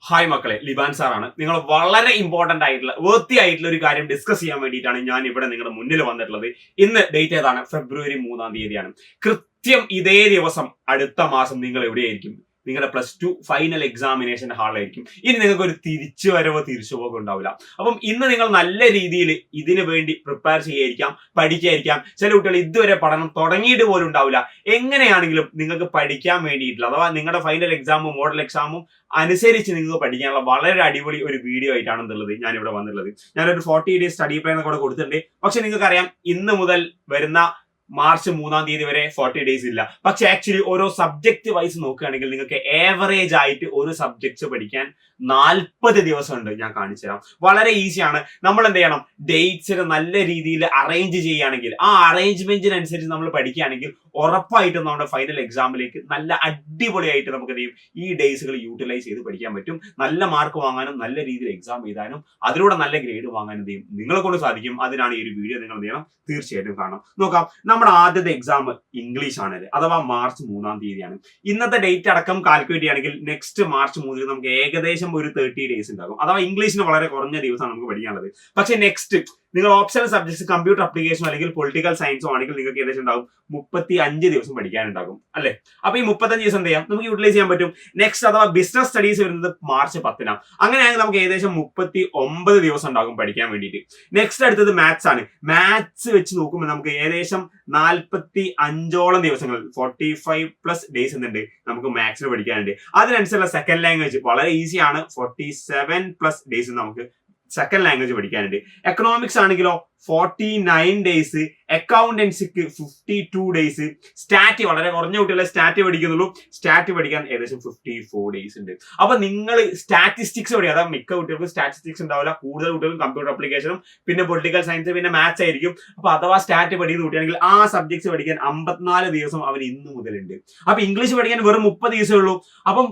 Hi മക്കളെ, ലിബാൻ സാറാണ്. നിങ്ങൾ വളരെ ഇമ്പോർട്ടന്റ് ആയിട്ടുള്ള വേർത്തി ആയിട്ടുള്ള ഒരു കാര്യം ഡിസ്കസ് ചെയ്യാൻ വേണ്ടിയിട്ടാണ് ഞാൻ ഇവിടെ നിങ്ങളുടെ മുന്നിൽ വന്നിട്ടുള്ളത്. ഇന്ന് ഡേറ്റ് ഏതാണ്? ഫെബ്രുവരി 3-ാം തീയതിയാണ്. കൃത്യം ഇതേ ദിവസം അടുത്ത മാസം നിങ്ങൾ എവിടെയായിരിക്കും? നിങ്ങളുടെ +2 ഫൈനൽ എക്സാമിനേഷൻ ഹാളായിരിക്കും. ഇനി നിങ്ങൾക്ക് ഒരു തിരിച്ചുപോകം ഉണ്ടാവില്ല. അപ്പം ഇന്ന് നിങ്ങൾ നല്ല രീതിയിൽ ഇതിനു വേണ്ടി പ്രിപ്പയർ ചെയ്യായിരിക്കാം, പഠിക്കായിരിക്കാം. ചില കുട്ടികൾ ഇതുവരെ പഠനം തുടങ്ങിയിട്ട് പോലും ഉണ്ടാവില്ല. എങ്ങനെയാണെങ്കിലും നിങ്ങൾക്ക് പഠിക്കാൻ വേണ്ടിയിട്ടുള്ള അഥവാ നിങ്ങളുടെ ഫൈനൽ എക്സാമും മോഡൽ എക്സാമും അനുസരിച്ച് നിങ്ങൾക്ക് പഠിക്കാനുള്ള വളരെ അടിപൊളി ഒരു വീഡിയോ ആയിട്ടാണെന്നുള്ളത് ഞാൻ ഇവിടെ വന്നിട്ടുള്ളത്. ഞാനൊരു 40 ഡേയ്സ് സ്റ്റഡി പ്ലാൻ കൂടെ കൊടുത്തിട്ടുണ്ട്. പക്ഷെ നിങ്ങൾക്കറിയാം, ഇന്ന് മുതൽ വരുന്ന മാർച്ച് 3-ാം തീയതി വരെ 40 ഡേയ്സ് ഇല്ല. പക്ഷെ ആക്ച്വലി ഓരോ സബ്ജക്ട് വൈസ് നോക്കുകയാണെങ്കിൽ നിങ്ങൾക്ക് ഏവറേജ് ആയിട്ട് ഒരു സബ്ജക്ട്സ് പഠിക്കാൻ 40 ദിവസം ഉണ്ട്. ഞാൻ കാണിച്ചു തരാം. വളരെ ഈസിയാണ്. നമ്മൾ എന്ത് ചെയ്യണം? ഡേറ്റ്സിന് നല്ല രീതിയിൽ അറേഞ്ച് ചെയ്യുകയാണെങ്കിൽ, ആ അറേഞ്ച്മെന്റിനനുസരിച്ച് നമ്മൾ പഠിക്കുകയാണെങ്കിൽ ഉറപ്പായിട്ടും നമ്മുടെ ഫൈനൽ എക്സാമിലേക്ക് നല്ല അടിപൊളിയായിട്ട് നമുക്ക് എന്ത് ചെയ്യും? ഈ ഡേയ്സുകൾ യൂട്ടിലൈസ് ചെയ്ത് പഠിക്കാൻ പറ്റും. നല്ല മാർക്ക് വാങ്ങാനും നല്ല രീതിയിൽ എക്സാം എഴുതാനും അതിലൂടെ നല്ല ഗ്രേഡ് വാങ്ങാനും എന്ത് ചെയ്യും? നിങ്ങളെ കൊണ്ട് സാധിക്കും. അതിനാണ് ഈ ഒരു വീഡിയോ നിങ്ങൾ എന്ത് ചെയ്യണം? തീർച്ചയായിട്ടും കാണണം. നോക്കാം. നമ്മുടെ ആദ്യത്തെ എക്സാം ഇംഗ്ലീഷ് ആണല്ലേ, അഥവാ മാർച്ച് 3-ാം തീയതിയാണ്. ഇന്നത്തെ ഡേറ്റ് അടക്കം കാൽക്കുലേറ്റ് ചെയ്യുകയാണെങ്കിൽ നെക്സ്റ്റ് മാർച്ച് 3-ന് നമുക്ക് ഏകദേശം ഒരു 30 ഡേയ്സ് ഉണ്ടാകും. അഥവാ ഇംഗ്ലീഷിന് വളരെ കുറഞ്ഞ ദിവസമാണ് നമുക്ക് പഠിക്കാനുള്ളത്. പക്ഷേ നെക്സ്റ്റ് നിങ്ങൾ ഓപ്ഷണൽ സബ്ജക്ട്സ് കമ്പ്യൂട്ടർ അപ്ലിക്കേഷനോ അല്ലെങ്കിൽ പൊളിറ്റിക്കൽ സയൻസോ ആണെങ്കിൽ നിങ്ങൾക്ക് ഏകദേശം ഉണ്ടാവും 35 ദിവസം പഠിക്കാനുണ്ടാകും അല്ലെ. അപ്പൊ ഈ 35 ദിവസം എന്ത് ചെയ്യാം? നമുക്ക് യൂട്ടിലൈസ് ചെയ്യാൻ പറ്റും. നെക്സ്റ്റ് അഥവാ ബിസിനസ് സ്റ്റഡീസ് വരുന്നത് മാർച്ച് 10-നാണ്. അങ്ങനെയാണെങ്കിൽ നമുക്ക് ഏകദേശം 39 ദിവസം ഉണ്ടാകും പഠിക്കാൻ വേണ്ടിയിട്ട്. നെക്സ്റ്റ് അടുത്തത് മാത്സ് ആണ്. മാത്സ് വെച്ച് നോക്കുമ്പോൾ നമുക്ക് ഏകദേശം 45ഓളം ദിവസങ്ങൾ 45+ ഡേയ്സ് എന്തുണ്ട് നമുക്ക് മാത്സിന് പഠിക്കാനുണ്ട്. അതിനനുസരിച്ചുള്ള സെക്കൻഡ് ലാംഗ്വേജ് വളരെ ഈസിയാണ്. 47+ ഡേയ്സ് നമുക്ക് സെക്കൻഡ് ലാംഗ്വേജ് പഠിക്കാനുണ്ട്. എക്കണോമിക്സ് ആണെങ്കിലോ 49 ഡേയ്സ്, അക്കൗണ്ടൻസിക്ക് 52 ഡേയ്സ്, സ്റ്റാറ്റ് വളരെ കുറഞ്ഞ കുട്ടികളെ സ്റ്റാറ്റ് പഠിക്കുന്നുള്ളൂ. സ്റ്റാറ്റ് പഠിക്കാൻ ഏകദേശം 54 ഡേയ്സ് ഉണ്ട്. അപ്പൊ നിങ്ങൾ സ്റ്റാറ്റിസ്റ്റിക്സ് പഠിക്കുക. അതായത് മിക്ക കുട്ടികൾക്കും സ്റ്റാറ്റിസ്റ്റിക്സ് ഉണ്ടാവില്ല. കൂടുതൽ കുട്ടികളും കമ്പ്യൂട്ടർ അപ്ലിക്കേഷനും പിന്നെ പൊളിറ്റിക്കൽ സയൻസ് പിന്നെ മാത്സ് ആയിരിക്കും. അപ്പൊ അഥവാ സ്റ്റാറ്റ് പഠിക്കുന്ന കുട്ടിയാണെങ്കിൽ ആ സബ്ജക്ട്സ് പഠിക്കാൻ 54 ദിവസം അവർ ഇന്ന് മുതലുണ്ട്. അപ്പൊ ഇംഗ്ലീഷ് പഠിക്കാൻ വെറും 30 ദിവസമേ ഉള്ളൂ. അപ്പം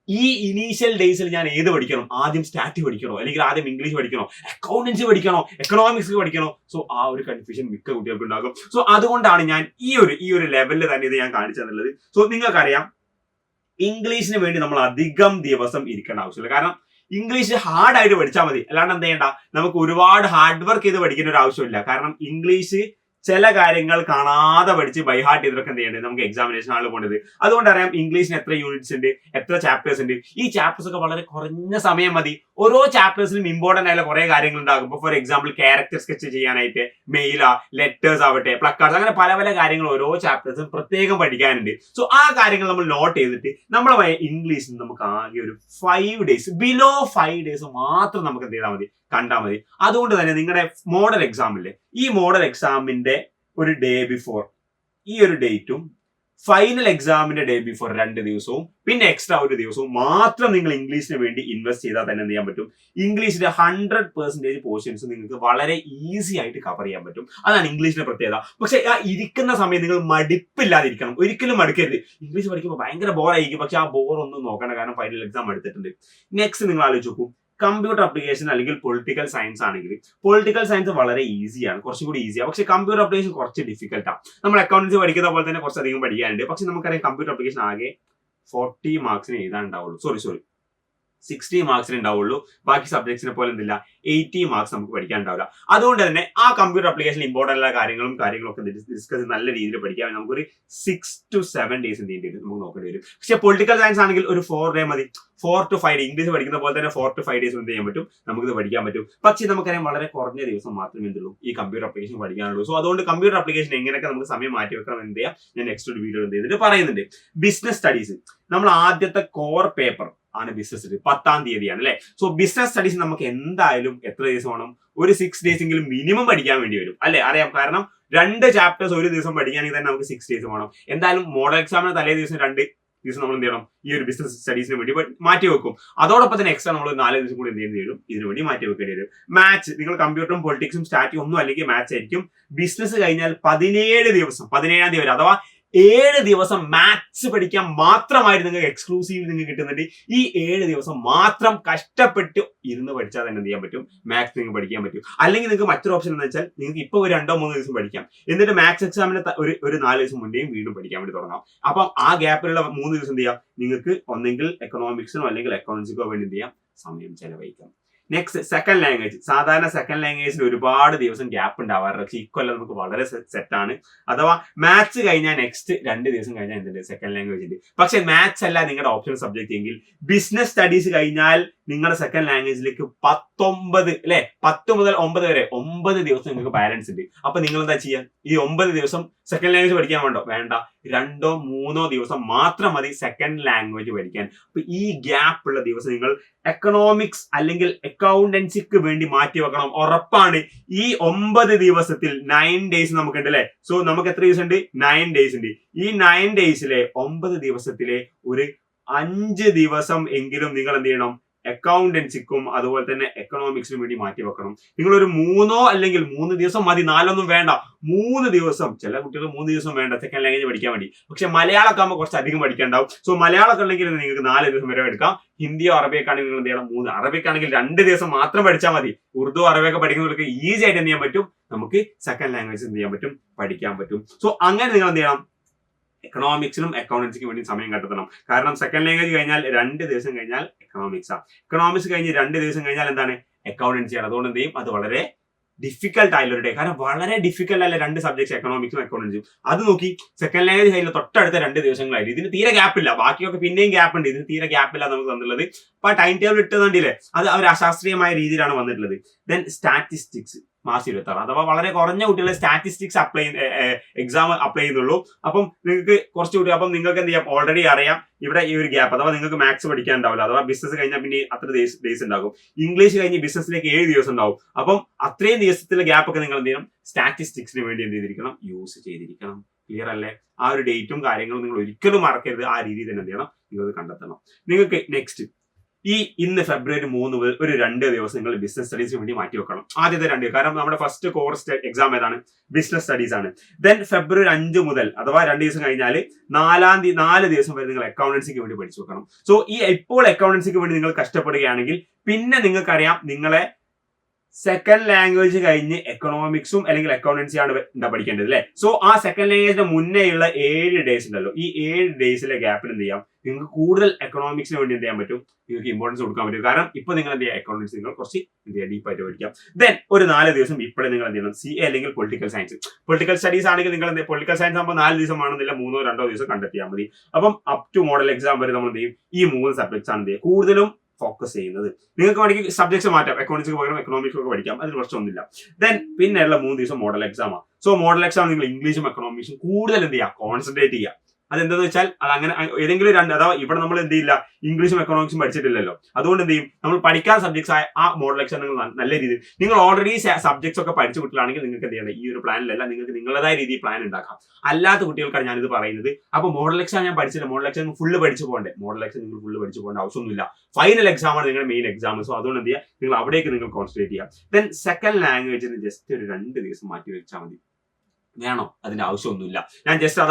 ഈ ഇനീഷ്യൽ ഡേയ്സിൽ ഞാൻ ഏത് പഠിക്കണം? ആദ്യം സ്റ്റാറ്റ് പഠിക്കണോ, അല്ലെങ്കിൽ ആദ്യം ഇംഗ്ലീഷ് പഠിക്കണോ, അക്കൗണ്ടൻസി പഠിക്കണോ, എക്കണോമിക്സ് പഠിക്കണോ? സോ ആ ഒരു കൺഫ്യൂഷൻ മിക്ക കുട്ടികൾക്ക് ഉണ്ടാകും. സോ അതുകൊണ്ടാണ് ഞാൻ ഈ ഒരു ലെവലിൽ തന്നെ ഇത് ഞാൻ കാണിച്ചു തന്നുള്ളത്. സോ നിങ്ങൾക്കറിയാം, ഇംഗ്ലീഷിന് വേണ്ടി നമ്മൾ അധികം ദിവസം ഇരിക്കേണ്ട ആവശ്യമില്ല. കാരണം ഇംഗ്ലീഷ് ഹാർഡായിട്ട് പഠിച്ചാൽ മതി. അല്ലാണ്ട് എന്ത് ചെയ്യണ്ട, നമുക്ക് ഒരുപാട് ഹാർഡ് വർക്ക് ചെയ്ത് പഠിക്കേണ്ട ഒരു ആവശ്യമില്ല. കാരണം ഇംഗ്ലീഷ് ചില കാര്യങ്ങൾ കാണാതെ പഠിച്ച് ബൈഹാർട്ട് ചെയ്തൊക്കെ എന്ത് ചെയ്യേണ്ടത്? നമുക്ക് എക്സാമിനേഷൻ ആൾ പോകേണ്ടത്. അതുകൊണ്ട് അറിയാം ഇംഗ്ലീഷിന് എത്ര യൂണിറ്റ്സ് ഉണ്ട്, എത്ര ചാപ്റ്റേഴ്സ് ഉണ്ട്. ഈ ചാപ്റ്റേഴ്സ് ഒക്കെ വളരെ കുറഞ്ഞ സമയം മതി. ഓരോ ചാപ്റ്റേഴ്സിലും ഇമ്പോർട്ടന്റ് ആയ കുറെ കാര്യങ്ങൾ ഉണ്ടാകും. ഫോർ എക്സാമ്പിൾ ക്യാരക്ടർ സ്കെച്ച് ചെയ്യാനായിട്ട് മെയിലാ, ലെറ്റേഴ്സ് ആവട്ടെ, പ്ലക്കാർഡ്സ്, അങ്ങനെ പല പല കാര്യങ്ങൾ ഓരോ ചാപ്റ്റേഴ്സും പ്രത്യേകം പഠിക്കാനുണ്ട്. സോ ആ കാര്യങ്ങൾ നമ്മൾ നോട്ട് ചെയ്തിട്ട് നമ്മളെ ഇംഗ്ലീഷിൽ നമുക്ക് ആകെ ഒരു 5 ഡേയ്സ്, ബിലോ 5 ഡേയ്സ് മാത്രം നമുക്ക് എന്ത് ചെയ്താൽ മതി? കണ്ടാൽ മതി. അതുകൊണ്ട് തന്നെ നിങ്ങളുടെ മോഡൽ എക്സാമില്ലേ, ഈ മോഡൽ എക്സാമിന്റെ ഒരു ഡേ ബിഫോർ ഈ ഒരു ഡേറ്റും ഫൈനൽ എക്സാമിന്റെ ഡേ ബിഫോർ 2 ദിവസവും പിന്നെ എക്സ്ട്രാ ഒരു ദിവസവും മാത്രം നിങ്ങൾ ഇംഗ്ലീഷിന് വേണ്ടി ഇൻവെസ്റ്റ് ചെയ്താൽ തന്നെ എന്ത് ചെയ്യാൻ പറ്റും? ഇംഗ്ലീഷിന്റെ 100% പോർഷൻസ് നിങ്ങൾക്ക് വളരെ ഈസി ആയിട്ട് കവർ ചെയ്യാൻ പറ്റും. അതാണ് ഇംഗ്ലീഷിന്റെ പ്രത്യേകത. പക്ഷെ ആ ഇരിക്കുന്ന സമയം നിങ്ങൾ മടുപ്പില്ലാതിരിക്കണം. ഒരിക്കലും മടുക്കരുത്. ഇംഗ്ലീഷ് പഠിക്കുമ്പോൾ ഭയങ്കര ബോറായിരിക്കും. പക്ഷെ ആ ബോർ ഒന്നും നോക്കണം. കാരണം ഫൈനൽ എക്സാം എടുത്തിട്ടുണ്ട്. നെക്സ്റ്റ് നിങ്ങൾ ആലോചിച്ച് നോക്കൂ, കമ്പ്യൂട്ടർ അപ്ലിക്കേഷൻ അല്ലെങ്കിൽ പൊളിറ്റിക്കൽ സയൻസ് ആണെങ്കിൽ പൊളിറ്റിക്കൽ സയൻസ് വളരെ ഈസിയാണ്, കുറച്ചും കൂടി ഈസിയാണ്. പക്ഷെ കമ്പ്യൂട്ടർ അപ്ലിക്കേഷൻ കുറച്ച് ഡിഫിക്കൽട്ടാണ്. നമ്മൾ അക്കൗണ്ടൻസി പഠിക്കുന്ന പോലെ തന്നെ കുറച്ചധികം പഠിക്കാനുണ്ട്. പക്ഷെ നമുക്കറിയാം കമ്പ്യൂട്ടർ അപ്ലിക്കേഷൻ ആകെ 40 മാർക്സിന് എഴുതാൻ ഉണ്ടാവുള്ളൂ. സോറി 60 മാർക്സിന് ഉണ്ടാവുള്ളൂ. ബാക്കി സബ്ജക്ട്സിനെ പോലെ എന്തില്ല, 80 മാർക്സ് നമുക്ക് പഠിക്കാൻ ഉണ്ടാവില്ല. അതുകൊണ്ട് തന്നെ ആ കമ്പ്യൂട്ടർ അപ്ലിക്കേഷൻ ഇമ്പോർട്ടൻ്റ് ആയ കാര്യങ്ങളൊക്കെ ഡിസ്കസ് നല്ല രീതിയിൽ പഠിക്കാൻ നമുക്കൊരു 6 to 7 ഡേയ്സ് എന്ത് ചെയ്യേണ്ടി വരും? നമുക്ക് നോക്കേണ്ടി വരും. പക്ഷെ പൊളിറ്റിക്കൽ സയൻസ് ആണെങ്കിൽ ഒരു 4 ഡേ മതി. 4 to 5 ഡേ, ഇംഗ്ലീഷ് പഠിക്കുന്ന പോലെ തന്നെ 4 to 5 ഡേയ്സ് എന്ത് ചെയ്യാൻ പറ്റും? നമുക്കിത് പഠിക്കാൻ പറ്റും. പക്ഷേ നമുക്കറിയാം വളരെ കുറഞ്ഞ ദിവസം മാത്രമേ എന്തുള്ളൂ ഈ കമ്പ്യൂട്ടർ അപ്ലിക്കേഷൻ പഠിക്കാനുള്ളൂ. സോ അതുകൊണ്ട് കമ്പ്യൂട്ടർ അപ്ലിക്കേഷൻ എങ്ങനെയൊക്കെ നമുക്ക് സമയം മാറ്റി വെക്കണം എന്ത് ചെയ്യാം, ഞാൻ നെക്സ്റ്റ് ഒരു വീഡിയോ എന്ത് ചെയ്തിട്ട് പറയുന്നുണ്ട്. ബിസിനസ് സ്റ്റഡീസ് നമ്മൾ ആദ്യത്തെ കോർ പേപ്പർ ആണ് ബിസിനസ് സ്റ്റഡി. 10-ാം തീയതിയാണ് അല്ലെ. സോ ബിസിനസ് സ്റ്റഡീസ് നമുക്ക് എന്തായാലും എത്ര ദിവസം വേണം? ഒരു 6 ഡേയ്സ് എങ്കിലും മിനിമം പഠിക്കാൻ വേണ്ടി വരും അല്ലെ. അറിയാം, കാരണം 2 ചാപ്റ്റേഴ്സ് ഒരു ദിവസം പഠിക്കുകയാണെങ്കിൽ തന്നെ നമുക്ക് 6 ഡേയ്സ് വേണം. എന്തായാലും മോഡൽ എക്സാമിന് തലേ ദിവസം 2 ദിവസം നമ്മൾ എന്ത് ചെയ്യണം? ഈ ഒരു ബിസിനസ് സ്റ്റഡീസിന് വേണ്ടി മാറ്റി വെക്കും. അതോടൊപ്പം തന്നെ എക്സ്ട്രാ നമ്മൾ 4 ദിവസം കൂടി എന്ത് ചെയ്യേണ്ടി വരും? ഇതിനു വേണ്ടി മാറ്റി വെക്കേണ്ടി വരും. മാത്സ്, നിങ്ങൾ കമ്പ്യൂട്ടറും പൊളിറ്റിക്സും സ്റ്റാറ്റും ഒന്നും അല്ലെങ്കിൽ മാത്സ് ആയിരിക്കും. ബിസിനസ് കഴിഞ്ഞാൽ 17 ദിവസം, 17-ാം തീയതി വരെ, അഥവാ 7 ദിവസം മാത്സ് പഠിക്കാൻ മാത്രമായിട്ട് നിങ്ങൾക്ക് എക്സ്ക്ലൂസീവ് നിങ്ങൾക്ക് കിട്ടുന്നുണ്ട്. ഈ 7 ദിവസം മാത്രം കഷ്ടപ്പെട്ട് ഇരുന്ന് പഠിച്ചാൽ തന്നെ എന്ത് ചെയ്യാൻ പറ്റും, മാത്സ് നിങ്ങൾക്ക് പഠിക്കാൻ പറ്റും. അല്ലെങ്കിൽ നിങ്ങൾക്ക് മറ്റൊരു ഓപ്ഷൻ എന്ന് വെച്ചാൽ നിങ്ങൾക്ക് ഇപ്പോൾ ഒരു 2-3 ദിവസം പഠിക്കാം, എന്നിട്ട് മാത്സ് എക്സാമിന് ഒരു 4 ദിവസം മുന്നേയും വീണ്ടും പഠിക്കാൻ വേണ്ടി തുടങ്ങാം. അപ്പം ആ ഗ്യാപ്പിലുള്ള 3 ദിവസം എന്ത് ചെയ്യാം, നിങ്ങൾക്ക് ഒന്നെങ്കിൽ എക്കണോമിക്സിനോ അല്ലെങ്കിൽ അക്കൗണ്ടൻസിക്കോ വേണ്ടി എന്ത് ചെയ്യാം, സമയം ചെലവഴിക്കാം. Next second language. സാധാരണ സെക്കൻഡ് ലാംഗ്വേജിന് ഒരുപാട് ദിവസം ഗ്യാപ്പ് ഉണ്ടാവാറുണ്ട്, പക്ഷേ ഇക്കൊല്ലം നമുക്ക് വളരെ സെറ്റാണ്. അഥവാ മാത്സ് കഴിഞ്ഞാൽ നെക്സ്റ്റ് 2 ദിവസം കഴിഞ്ഞാൽ എന്തുണ്ട്, സെക്കൻഡ് ലാംഗ്വേജ് ഉണ്ട്. പക്ഷേ മാത്സ് അല്ല നിങ്ങളുടെ ഓപ്ഷണൽ സബ്ജക്ട് എങ്കിൽ ബിസിനസ് സ്റ്റഡീസ് കഴിഞ്ഞാൽ നിങ്ങളുടെ സെക്കൻഡ് ലാംഗ്വേജിലേക്ക് 19 അല്ലെ 10 മുതൽ 9 വരെ 9 ദിവസം നിങ്ങൾക്ക് ബാലൻസ് ഉണ്ട്. അപ്പൊ നിങ്ങൾ എന്താ ചെയ്യുക, ഈ 9 ദിവസം സെക്കൻഡ് ലാംഗ്വേജ് പഠിക്കാൻ വേണ്ട 2-3 ദിവസം മാത്രം മതി സെക്കൻഡ് ലാംഗ്വേജ് പഠിക്കാൻ. അപ്പൊ ഈ ഗ്യാപ്പ് ഉള്ള ദിവസം നിങ്ങൾ എക്കണോമിക്സ് അല്ലെങ്കിൽ അക്കൗണ്ടൻസിക്ക് വേണ്ടി മാറ്റി വെക്കണം, ഉറപ്പാണ്. ഈ 9 ദിവസത്തിൽ 9 ഡേയ്സ് നമുക്കുണ്ട് അല്ലെ. സോ നമുക്ക് എത്ര ദിവസം ഉണ്ട്, 9 ഡേയ്സ് ഉണ്ട്. ഈ 9 ഡേയ്സിലെ 9 ദിവസത്തിലെ ഒരു 5 ദിവസം എങ്കിലും നിങ്ങൾ എന്ത് ചെയ്യണം, അക്കൗണ്ടൻസിക്കും അതുപോലെ തന്നെ എക്കണോമിക്സിനും വേണ്ടി മാറ്റി വെക്കണം. നിങ്ങൾ ഒരു 3 അല്ലെങ്കിൽ 3 ദിവസം മതി, 4 വേണ്ട, 3 ദിവസം. ചില കുട്ടികൾ 3 ദിവസം വേണ്ട സെക്കൻഡ് ലാംഗ്വേജ് പഠിക്കാൻ വേണ്ടി. പക്ഷെ മലയാളമൊക്കെ ആകുമ്പോൾ കുറച്ച് അധികം പഠിക്കാണ്ടാവും. സോ മലയാളമൊക്കെ ഉണ്ടെങ്കിൽ നിങ്ങൾക്ക് 4 ദിവസം വരെ എടുക്കാം. ഹിന്ദിയോ അറബിയൊക്കെ ആണെങ്കിൽ നിങ്ങൾ എന്ത് ചെയ്യണം, 3. അറബിക്കാണെങ്കിൽ 2 ദിവസം മാത്രം പഠിച്ചാൽ മതി. ഉറുദു അറബിയൊക്കെ പഠിക്കുന്നവർക്ക് ഈസി ആയിട്ട് എന്ത് ചെയ്യാൻ പറ്റും, നമുക്ക് സെക്കൻഡ് ലാംഗ്വേജ് എന്ത് ചെയ്യാൻ പറ്റും, പഠിക്കാൻ പറ്റും. സോ അങ്ങനെ നിങ്ങൾ എന്ത് ചെയ്യണം, എക്കണോമിക്സിനും അക്കൗണ്ടൻസിക്കും വേണ്ടി സമയം കണ്ടെത്തണം. കാരണം സെക്കൻഡ് ലാംഗ്വേജ് കഴിഞ്ഞാൽ 2 ദിവസം കഴിഞ്ഞാൽ എക്കണോമിക്സാണ്, എക്കണോമിക്സ് കഴിഞ്ഞ് 2 ദിവസം കഴിഞ്ഞാൽ എന്താണ്, അക്കൗണ്ടൻസിയാണ്. അതുകൊണ്ട് എന്ത് ചെയ്യും, അത് വളരെ ഡിഫിക്കൽട്ട് ആയിട്ടുള്ള ഡേ. കാരണം വളരെ ഡിഫിക്കൽട്ട് അല്ല 2 സബ്ജക്ട്സ് എക്കണോമിക്സും അക്കൗണ്ടൻസും. അത് നോക്കി സെക്കൻഡ് ലാംഗ്വേജ് കഴിഞ്ഞ തൊട്ടടുത്ത 2 ദിവസങ്ങളായിട്ട് ഇതിന് തീരെ ഗ്യാപ്പ് ഇല്ല. ബാക്കിയൊക്കെ പിന്നെയും ഗ്യാപ്പ് ഉണ്ട്, ഇതിന് തീരെ ഗ്യാപ്പ് ഇല്ല നമുക്ക് തന്നിട്ടുള്ളത്. അപ്പൊ ടൈം ടേബിൾ ഇട്ടുന്നുണ്ടല്ലേ, അത് ഒരു അശാസ്ത്രീയമായ രീതിയിലാണ് വന്നിട്ടുള്ളത്. ദെൻ സ്റ്റാറ്റിസ്റ്റിക്സ് മാർച്ച് 26, അഥവാ വളരെ കുറഞ്ഞ കുട്ടികളെ സ്റ്റാറ്റിസ്റ്റിക്സ് എക്സാം അപ്ലൈ ചെയ്യുന്നുള്ളൂ. അപ്പം നിങ്ങൾക്ക് കുറച്ച് കുട്ടികൾ, അപ്പം നിങ്ങൾക്ക് എന്ത് ചെയ്യാം, ഓൾറെഡി അറിയാം ഇവിടെ ഈ ഒരു ഗ്യാപ്പ്. അഥവാ നിങ്ങൾക്ക് മാത്സ് പഠിക്കാൻ ഉണ്ടാവില്ല, അഥവാ ബിസിനസ് കഴിഞ്ഞാൽ പിന്നെ അത്ര ഡേയ്സ് ഉണ്ടാകും. ഇംഗ്ലീഷ് കഴിഞ്ഞ് ബിസിനസ്സിലേക്ക് 7 ദിവസം ഉണ്ടാവും. അപ്പം അത്രയും ദിവസത്തിലെ ഗ്യാപ്പ് ഒക്കെ നിങ്ങൾ എന്ത് ചെയ്യണം, സ്റ്റാറ്റിസ്റ്റിക്സിന് വേണ്ടി എന്ത് ചെയ്തിരിക്കണം, യൂസ് ചെയ്തിരിക്കണം. ക്ലിയർ അല്ലേ? ആ ഒരു ഡേറ്റും കാര്യങ്ങളും നിങ്ങൾ ഒരിക്കലും മറക്കരുത്. ആ രീതിയിൽ തന്നെ എന്ത് ചെയ്യണം, നിങ്ങൾ കണ്ടെത്തണം. നിങ്ങൾക്ക് നെക്സ്റ്റ് ഇന്ന് ഫെബ്രുവരി 3 മുതൽ ഒരു 2 ദിവസം നിങ്ങൾ ബിസിനസ് സ്റ്റഡീസിന് വേണ്ടി മാറ്റി വെക്കണം. ആദ്യത്തെ 2, കാരണം നമ്മുടെ ഫസ്റ്റ് കോർ എക്സാം ഏതാണ്, ബിസിനസ് സ്റ്റഡീസ് ആണ്. ദെൻ ഫെബ്രുവരി 5 മുതൽ അഥവാ 2 ദിവസം കഴിഞ്ഞാൽ 4 ദിവസം വരെ നിങ്ങൾ അക്കൗണ്ടൻസിക്ക് വേണ്ടി പഠിച്ചു വെക്കണം. സോ ഇപ്പോൾ അക്കൗണ്ടൻസിക്ക് വേണ്ടി നിങ്ങൾ കഷ്ടപ്പെടുകയാണെങ്കിൽ പിന്നെ നിങ്ങൾക്കറിയാം നിങ്ങളെ സെക്കൻഡ് ലാംഗ്വേജ് കഴിഞ്ഞ് എക്കണോമിക്സും അല്ലെങ്കിൽ അക്കൗണ്ടൻസി ആണ് പഠിക്കേണ്ടത് അല്ലെ. സോ ആ സെക്കൻഡ് ലാംഗ്വേജിന്റെ മുന്നേയുള്ള 7 ഡേയ്സ് ഉണ്ടല്ലോ, ഈ 7 ഡേയ്സിലെ ഗ്യാപ്പിൽ എന്ത് ചെയ്യാം, നിങ്ങൾക്ക് കൂടുതൽ എക്കണോമിക്സിന് വേണ്ടി എന്ത് ചെയ്യാൻ പറ്റും, നിങ്ങൾക്ക് ഇമ്പോർട്ടൻസ് കൊടുക്കാൻ പറ്റും. കാരണം ഇപ്പൊ നിങ്ങൾ എന്ത് ചെയ്യുക, അക്കൗണ്ടൻസി നിങ്ങൾ കുറച്ച് എന്ത് ചെയ്യുക, ഡീപ്പായിട്ട് പഠിക്കാം. ദെൻ ഒരു 4 ദിവസം ഇപ്പോഴും നിങ്ങൾ എന്ത് ചെയ്യണം, CA അല്ലെങ്കിൽ പൊളിറ്റിക്കൽ സയൻസ്. പൊളിറ്റിക്കൽ സ്റ്റഡീസ് ആണെങ്കിൽ നിങ്ങൾ എന്ത്, പൊളിറ്റിക്കൽ സയൻസ് ആകുമ്പോൾ 4 ദിവസം ആണെന്നില്ല, 3-2 ദിവസം കണ്ടെത്തിയാൽ മതി. അപ്പം അപ് ടു മോഡൽ എക്സാം വരെ നമ്മൾ എന്ത് ചെയ്യും, ഈ 3 സബ്ജക്ട്സ് ആണ് എന്ത് ചെയ്യുക, കൂടുതലും ഫോക്കസ് ചെയ്യുന്നത്. നിങ്ങൾക്ക് വേണമെങ്കിൽ സബ്ജക്ട്സ് മാറ്റാം, എക്കണോമിക്സ് പകരം എക്കണോമിക്സ് ഒക്കെ പഠിക്കാം, അതിന് പ്രശ്നമൊന്നുമില്ല. ദെൻ പിന്നെയുള്ള 3 ദിവസം മോഡൽ എക്സാം ആണ്. സോ മോഡൽ എക്സാം നിങ്ങൾ ഇംഗ്ലീഷും എക്കണോമിക്സും കൂടുതൽ എന്ത് ചെയ്യുക, കോൺസെൻട്രേറ്റ് ചെയ്യുക. അതെന്താന്ന് വെച്ചാൽ അത് അങ്ങനെ ഏതെങ്കിലും 2, അഥവാ ഇവിടെ നമ്മൾ എന്ത് ചെയ്യില്ല, ഇംഗ്ലീഷും എക്കണോമിക്സും പഠിച്ചിട്ടില്ലല്ലോ. അതുകൊണ്ട് എന്ത് ചെയ്യും, നമ്മൾ പഠിക്കാൻ സബ്ജക്ട്സ് ആയ ആ മോഡൽ എക്സാം നിങ്ങൾ നല്ല രീതിയിൽ, നിങ്ങൾ ഓൾറെഡി സബ്ജക്ട്സ് ഒക്കെ പഠിച്ച കുട്ടികളാണെങ്കിൽ നിങ്ങൾക്ക് എന്ത് ചെയ്യണം, ഈ ഒരു പ്ലാനിലല്ല, നിങ്ങൾക്ക് നിങ്ങളുടേതായ രീതിയിൽ പ്ലാൻ ഉണ്ടാക്കാം. അല്ലാത്ത കുട്ടികൾക്കാണ് ഞാനിത് പറയുന്നത്. അപ്പൊ മോഡൽ എക്സാം ഞാൻ പഠിച്ചില്ല, മോഡൽ എക്സാം ഫുള്ള് പഠിച്ചു പോകണ്ടേ, മോഡൽ എക്സാം നിങ്ങൾ ഫുള്ള് പഠിച്ചു പോകേണ്ട ആവശ്യമൊന്നുമില്ല. ഫൈനൽ എക്സാം ആണ് നിങ്ങളുടെ മെയിൻ എക്സാം. സോ അതുകൊണ്ട് എന്ത് ചെയ്യുക, നിങ്ങൾ അവിടേക്ക് നിങ്ങൾ കോൺസെൻട്രേറ്റ് ചെയ്യുക. ദെൻ സെക്കൻഡ് ലാംഗ്വേജിന് ജസ്റ്റ് ഒരു 2 ദിവസം മാറ്റി വെച്ചാൽ മതി. വേണോ, അതിന്റെ ആവശ്യമൊന്നുമില്ല. ഞാൻ ജസ്റ്റ്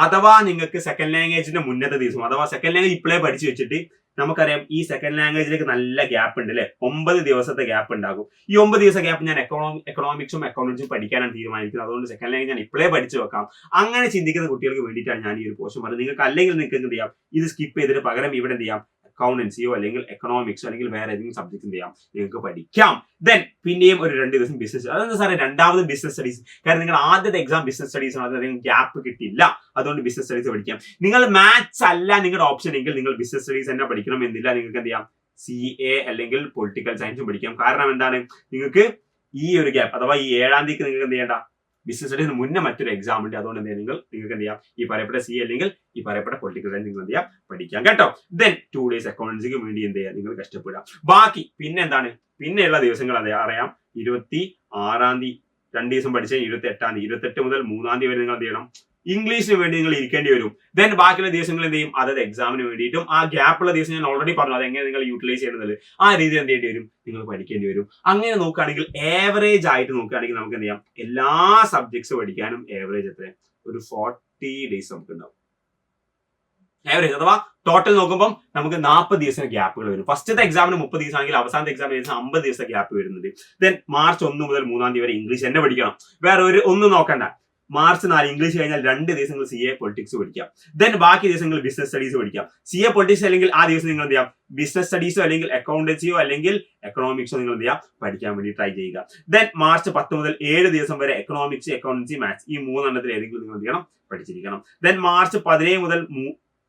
അഥവാ നിങ്ങൾക്ക് സെക്കൻഡ് ലാംഗ്വേജിന്റെ മുന്നത്തെ ദിവസം, അഥവാ സെക്കൻഡ് ലാംഗ്വേജ് ഇപ്പോഴേ പഠിച്ചു വെച്ചിട്ട്, നമുക്കറിയാം ഈ സെക്കൻഡ് ലാംഗ്വേജിലേക്ക് നല്ല ഗ്യാപ്പ് ഉണ്ട് അല്ലെ, 9 ദിവസത്തെ ഗ്യാപ്പ് ഉണ്ടാകും. ഈ 9 ദിവസം ഗ്യാപ്പ് ഞാൻ എക്കണോമിക്സും അക്കൗണ്ടൻസും പഠിക്കാനാണ് തീരുമാനിക്കുന്നത്. അതുകൊണ്ട് സെക്കൻഡ് ലാംഗ്വേജ് ഞാൻ ഇപ്പോഴേ പഠിച്ചു വെക്കാം. അങ്ങനെ ചിന്തിക്കുന്ന കുട്ടികൾക്ക് വേണ്ടിയിട്ടാണ് ഞാൻ ഈ ഒരു പോർഷൻ പറയുന്നത്. നിങ്ങൾക്ക് അല്ലെങ്കിൽ നിങ്ങൾക്ക് എന്ത് ചെയ്യാം, ഇത് സ്കിപ്പ് ചെയ്തിട്ട് പകരം ഇവിടെ എന്ത് ചെയ്യാം, അക്കൗണ്ടൻസിയോ അല്ലെങ്കിൽ എക്കണോമിക്സോ അല്ലെങ്കിൽ വേറെ ഏതെങ്കിലും സബ്ജക്ട് എന്ത് ചെയ്യാം, നിങ്ങൾക്ക് പഠിക്കാം. ദെൻ പിന്നെയും ഒരു 2 ദിവസം ബിസിനസ്. അതെന്താ സാറേ രണ്ടാമത് ബിസിനസ് സ്റ്റഡീസ്? കാരണം നിങ്ങൾ ആദ്യത്തെ എക്സാം ബിസിനസ് സ്റ്റഡീസ് ആണ്, അതിന് ഗ്യാപ്പ് കിട്ടില്ല, അതുകൊണ്ട് ബിസിനസ് സ്റ്റഡീസ് പഠിക്കാം. നിങ്ങൾ മാത്സ് അല്ല നിങ്ങളുടെ ഓപ്ഷൻ എങ്കിൽ നിങ്ങൾ ബിസിനസ് സ്റ്റഡീസ് തന്നെ പഠിക്കണം എന്നില്ല. നിങ്ങൾക്ക് എന്ത് ചെയ്യാം, CA അല്ലെങ്കിൽ പൊളിറ്റിക്കൽ സയൻസും പഠിക്കാം. കാരണം എന്താണ്, നിങ്ങൾക്ക് ഈ ഒരു ഗ്യാപ്പ്, അഥവാ ഈ 7-ാം തീയതിക്ക് നിങ്ങൾക്ക് എന്ത് ചെയ്യേണ്ട, ബിസിനസ് സ്റ്റഡീസിന് മുന്നേ മറ്റൊരു എക്സാം ഉണ്ട്. അതുകൊണ്ട് എന്ത് ചെയ്യാം, നിങ്ങൾക്ക് എന്ത് ചെയ്യാം, ഈ പറയപ്പെട്ട CA അല്ലെങ്കിൽ ഈ പറയപ്പെട്ട പൊളിറ്റിക്കൽ സയൻസ് നിങ്ങൾ എന്ത് ചെയ്യാം, പഠിക്കാം കേട്ടോ. ദെൻ 2 ഡേയ്സ് അക്കൗണ്ടൻസിക്ക് വേണ്ടി എന്ത് ചെയ്യാം, നിങ്ങൾ കഷ്ടപ്പെടുക. ബാക്കി പിന്നെ എന്താണ്, പിന്നെയുള്ള ദിവസങ്ങൾ അറിയാം. 26-ാം തീയതി 2 ദിവസം പഠിച്ച 28-ാം തീയതി, 28 മുതൽ 3-ാം തീയതി വരെ നിങ്ങൾ എന്ത് ചെയ്യണം, ഇംഗ്ലീഷിന് വേണ്ടി നിങ്ങൾ ഇരിക്കേണ്ടി വരും. ദെൻ ബാക്കിയുള്ള ദിവസങ്ങൾ എന്ത് ചെയ്യും, അതായത് എക്സാമിന് വേണ്ടിയിട്ടും ആ ഗ്യാപ്പുള്ള ദിവസം ഞാൻ ഓൾറെഡി പറഞ്ഞു അതെങ്ങനെ നിങ്ങൾ യൂട്ടിലൈസ് ചെയ്യുന്നത്, ആ രീതിയിൽ എന്ത് ചെയ്യേണ്ടി വരും, നിങ്ങൾ പഠിക്കേണ്ടി വരും. അങ്ങനെ നോക്കുകയാണെങ്കിൽ ഏവറേജ് ആയിട്ട് നോക്കുകയാണെങ്കിൽ നമുക്ക് എന്ത് ചെയ്യാം, എല്ലാ സബ്ജക്ട്സ് പഠിക്കാനും ഏവറേജ് എത്ര, ഒരു 40 40 days നമുക്ക് ഉണ്ടാവും. ആവറേജ് അഥവാ ടോട്ടൽ നോക്കുമ്പോൾ നമുക്ക് 40 ദിവസം ഗ്യാപ്പുകൾ വരും. ഫസ്റ്റത്തെ എക്സാമിന് 30 ദിവസം ആണെങ്കിൽ അവസാനത്തെ എക്സാമിന് 50 ദിവസം ഗ്യാപ്പ് വരുന്നത്. ദെൻ മാർച്ച് 1 മുതൽ 3 തീയതി വരെ ഇംഗ്ലീഷ് തന്നെ പഠിക്കണം. വേറെ ഒന്നും നോക്കണ്ട. മാർച്ച് 4 ഇംഗ്ലീഷ് കഴിഞ്ഞാൽ 2 ദിവസങ്ങൾ CA പൊളിറ്റിക്സ് പഠിക്കാം. ദെൻ ബാക്കി ദിവസങ്ങൾ ബിസിനസ് സ്റ്റഡീസ് പഠിക്കാം. CA പൊളിറ്റിക്സ് അല്ലെങ്കിൽ ആ ദിവസം നിങ്ങൾ എന്ത് ചെയ്യാം, ബിസിനസ് സ്റ്റഡീസോ അല്ലെങ്കിൽ അക്കൗണ്ടൻസിയോ അല്ലെങ്കിൽ എക്കണോമിക്സോ നിങ്ങൾ എന്ത് ചെയ്യാം, പഠിക്കാൻ വേണ്ടി ട്രൈ ചെയ്യുക. ദെൻ മാർച്ച് 10 മുതൽ 7 ദിവസം വരെ എക്കണോമിക്സ്, അക്കൗണ്ടൻസി, മാത്സ് ഈ 3 എണ്ണത്തിൽ ഏതെങ്കിലും നിങ്ങൾ എന്ത് ചെയ്യണം, പഠിച്ചിരിക്കണം. ദെൻ മാർച്ച് 17 മുതൽ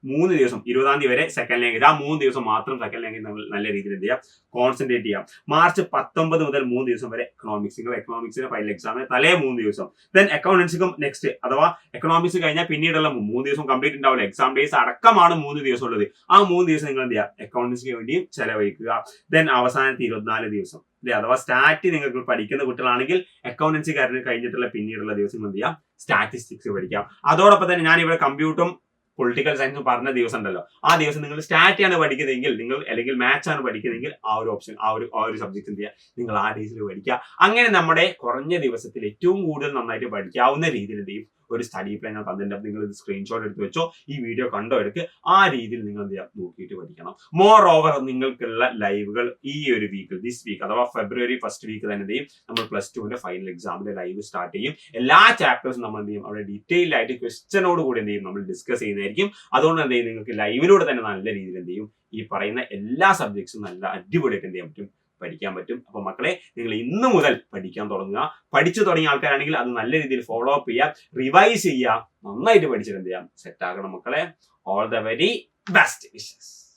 3 ദിവസം 20 തീയതി വരെ സെക്കൻഡ് ലാംഗ്വേജ്, ആ 3 ദിവസം മാത്രം സെക്കൻഡ് ലാംഗ്വേജ് നമ്മൾ നല്ല രീതിയിൽ എന്ത് ചെയ്യാം, കോൺസെൻട്രേറ്റ് ചെയ്യാം. മാർച്ച് 19 മുതൽ 3 ദിവസം വരെ എക്കണോമിക്സ്, നിങ്ങൾ എക്കണോമിക്സിന് ഫൈനൽ എക്സാമിന് തലേ 3 ദിവസം. ദെൻ എക്കൗണ്ടൻസിക്കും നെക്സ്റ്റ്, അഥവാ എക്കണോമിക്സ് കഴിഞ്ഞാൽ പിന്നീടുള്ള 3 ദിവസം കംപ്ലീറ്റ് ഉണ്ടാവില്ല, എക്സാം ഡേയ്സ് അടക്കമാണ് 3 ദിവസം ഉള്ളത്. ആ 3 ദിവസം നിങ്ങൾ എന്ത് ചെയ്യുക, എക്കണോമിക്സിന് വേണ്ടിയും ചെലവഴിക്കുക. ദെൻ അവസാനത്തെ 24 ദിവസം അഥവാ സ്റ്റാറ്റ് നിങ്ങൾക്ക് പഠിക്കുന്ന കുട്ടികളാണെങ്കിൽ അക്കൗണ്ടൻസി കഴിഞ്ഞിട്ടുള്ള പിന്നീടുള്ള ദിവസം എന്ത് ചെയ്യാം, സ്റ്റാറ്റിസ്റ്റിക്സ് പഠിക്കാം. അതോടൊപ്പം തന്നെ ഞാൻ ഇവിടെ കമ്പ്യൂട്ടറും പൊളിറ്റിക്കൽ സയൻസ് പറഞ്ഞ ദിവസം ഉണ്ടല്ലോ, ആ ദിവസം നിങ്ങൾ സ്റ്റാറ്റ് ആണ് പഠിക്കുന്നതെങ്കിൽ, നിങ്ങൾ അല്ലെങ്കിൽ മാത്സ് ആണ് പഠിക്കുന്നതെങ്കിൽ ആ ഒരു ഓപ്ഷൻ, ആ ഒരു സബ്ജക്ട് എന്ത് ചെയ്യുക, നിങ്ങൾ ആ ഡേയ്സിൽ പഠിക്കുക. അങ്ങനെ നമ്മുടെ കുറഞ്ഞ ദിവസത്തിൽ ഏറ്റവും കൂടുതൽ നന്നായിട്ട് പഠിക്കാവുന്ന രീതിയിൽ എന്ത് ചെയ്യും, ഒരു സ്റ്റഡി പ്ലാൻ ഞാൻ തന്നിട്ടുണ്ട്. നിങ്ങൾ ഇത് സ്ക്രീൻഷോട്ട് എടുത്ത് വെച്ചോ, ഈ വീഡിയോ കണ്ടോ എടുക്ക്, ആ രീതിയിൽ നിങ്ങൾ എന്ത് ചെയ്യാം, നോക്കിയിട്ട് പഠിക്കണം. മോർ ഓവർ നിങ്ങൾക്കുള്ള ലൈവുകൾ ഈ ഒരു വീക്ക്, ദിസ് വീക്ക് അഥവാ ഫെബ്രുവരി 1st വീക്ക് തന്നെ എന്ത് ചെയ്യും, നമ്മൾ +2 ഫൈനൽ എക്സാമിന്റെ ലൈവ് സ്റ്റാർട്ട് ചെയ്യും. എല്ലാ ചാപ്റ്റേഴ്സും നമ്മൾ എന്ത് ചെയ്യും, അവിടെ ഡീറ്റെയിൽ ആയിട്ട് ക്വസ്റ്റ്യനോട് കൂടി എന്ത് ചെയ്യും, നമ്മൾ ഡിസ്കസ് ചെയ്യുന്നതായിരിക്കും. അതുകൊണ്ട് എന്ത് ചെയ്യും, നിങ്ങൾക്ക് ലൈവിലൂടെ തന്നെ നല്ല രീതിയിൽ എന്ത് ചെയ്യും, ഈ പറയുന്ന എല്ലാ സബ്ജക്ട്സും നല്ല അടിപൊളിയായിട്ട് എന്ത് ചെയ്യാൻ പറ്റും, പഠിക്കാൻ പറ്റും. അപ്പൊ മക്കളെ, നിങ്ങൾ ഇന്ന് മുതൽ പഠിക്കാൻ തുടങ്ങുക. പഠിച്ചു തുടങ്ങിയ ആൾക്കാരാണെങ്കിൽ അത് നല്ല രീതിയിൽ ഫോളോ അപ്പ് ചെയ്യുക, റിവൈസ് ചെയ്യുക, നന്നായിട്ട് പഠിച്ചിട്ട് എന്ത് ചെയ്യാം, സെറ്റ് ആകണം മക്കളെ. All the very best wishes.